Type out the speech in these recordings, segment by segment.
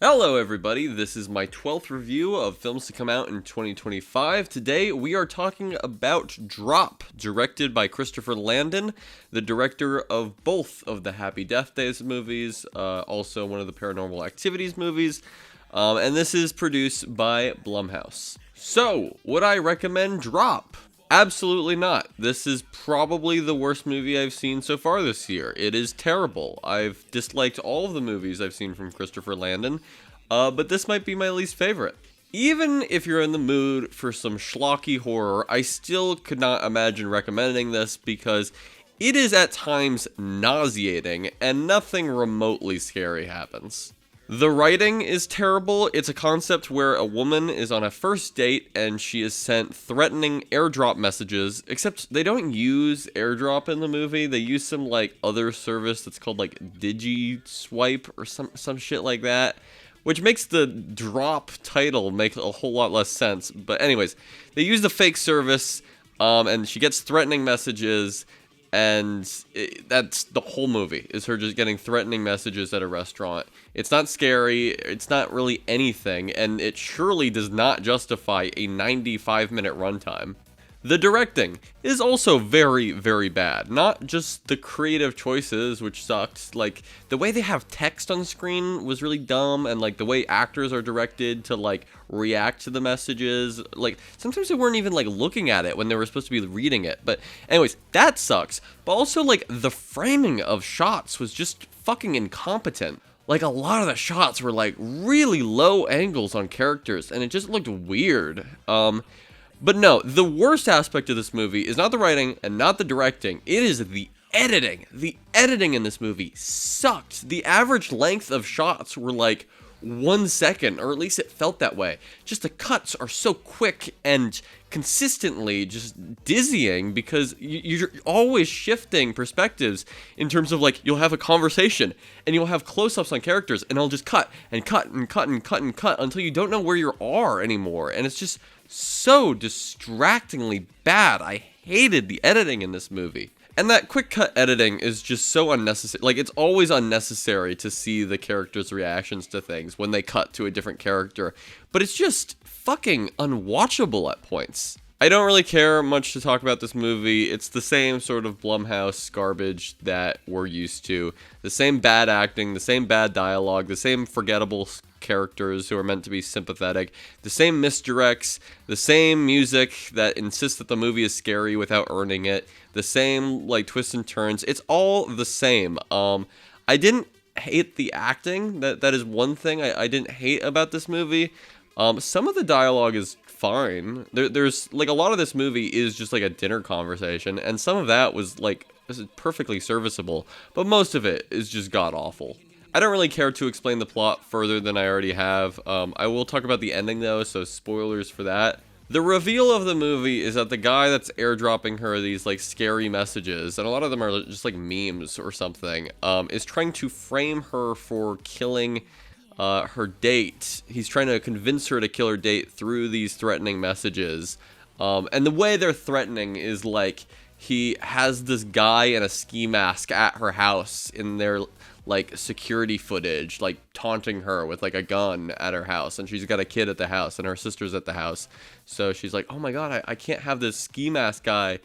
Hello everybody, this is my 12th review of films to come out in 2025. Today we are talking about Drop, directed by Christopher Landon, the director of both of the Happy Death Days movies, also one of the Paranormal Activities movies, and this is produced by Blumhouse. So, would I recommend Drop? Absolutely not. This is probably the worst movie I've seen so far this year. It is terrible. I've disliked all of the movies I've seen from Christopher Landon, but this might be my least favorite. Even if you're in the mood for some schlocky horror, I still could not imagine recommending this because it is at times nauseating and nothing remotely scary happens. The writing is terrible. It's a concept where a woman is on a first date and she is sent threatening airdrop messages, except they don't use airdrop in the movie. They use some other service that's called DigiSwipe or some shit like that, which makes the drop title make a whole lot less sense. But anyways, they use the fake service and she gets threatening messages. And that's the whole movie, is her just getting threatening messages at a restaurant. It's not scary, it's not really anything, and it surely does not justify a 95-minute runtime. The directing is also very, very bad. Not just the creative choices, which sucked. The way they have text on screen was really dumb, and the way actors are directed to react to the messages. Sometimes they weren't even looking at it when they were supposed to be reading it. But anyways, that sucks. But also the framing of shots was just fucking incompetent. A lot of the shots were really low angles on characters, and it just looked weird. But no, the worst aspect of this movie is not the writing and not the directing. It is the editing. The editing in this movie sucked. The average length of shots were 1 second, or at least it felt that way. Just the cuts are so quick and consistently just dizzying because you're always shifting perspectives in terms of you'll have a conversation and you'll have close-ups on characters and it'll just cut and cut and cut and cut and cut until you don't know where you are anymore. And it's just so distractingly bad. I hated the editing in this movie. And that quick cut editing is just so unnecessary. It's always unnecessary to see the characters' reactions to things when they cut to a different character. But it's just fucking unwatchable at points. I don't really care much to talk about this movie. It's the same sort of Blumhouse garbage that we're used to. The same bad acting, the same bad dialogue, the same forgettable characters who are meant to be sympathetic, the same misdirects, the same music that insists that the movie is scary without earning it, the same twists and turns. It's all the same. I didn't hate the acting. That is one thing I didn't hate about this movie. Some of the dialogue is fine. There's a lot of this movie is just a dinner conversation, and some of that was perfectly serviceable, but most of it is just god awful. I don't really care to explain the plot further than I already have. I will talk about the ending though, so spoilers for that. The reveal of the movie is that the guy that's airdropping her these scary messages, and a lot of them are just memes or something, is trying to frame her for killing her date. He's trying to convince her to kill her date through these threatening messages. And the way they're threatening is he has this guy in a ski mask at her house in their security footage, taunting her with a gun at her house, and she's got a kid at the house and her sister's at the house, so she's oh my god, I can't have this ski mask guy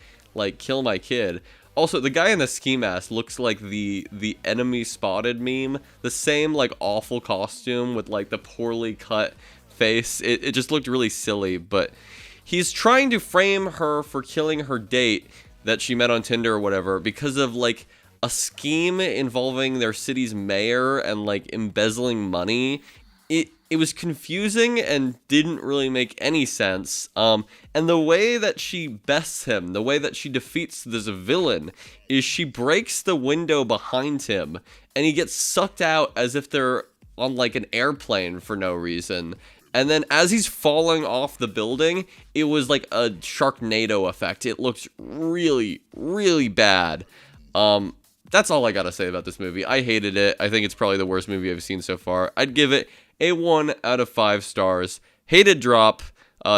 kill my kid. Also, the guy in the ski mask looks like the enemy spotted meme, the same awful costume with the poorly cut face. It just looked really silly. But he's trying to frame her for killing her date that she met on Tinder or whatever because of a scheme involving their city's mayor and embezzling money. It was confusing and didn't really make any sense. And the way that she bests him, the way that she defeats this villain, is she breaks the window behind him and he gets sucked out as if they're on an airplane for no reason. And then as he's falling off the building, it was a Sharknado effect. It looked really, really bad. That's all I gotta say about this movie. I hated it. I think it's probably the worst movie I've seen so far. I'd give it a 1 out of 5 stars. Hated Drop.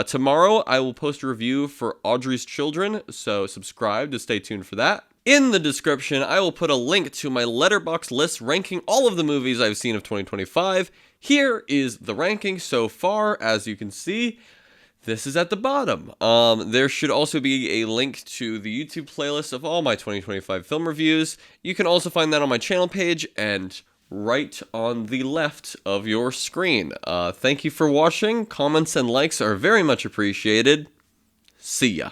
Tomorrow I will post a review for Audrey's Children, so subscribe to stay tuned for that. In the description, I will put a link to my Letterboxd list ranking all of the movies I've seen of 2025. Here is the ranking so far. As you can see, this is at the bottom. There should also be a link to the YouTube playlist of all my 2025 film reviews. You can also find that on my channel page and right on the left of your screen. Thank you for watching. Comments and likes are very much appreciated. See ya.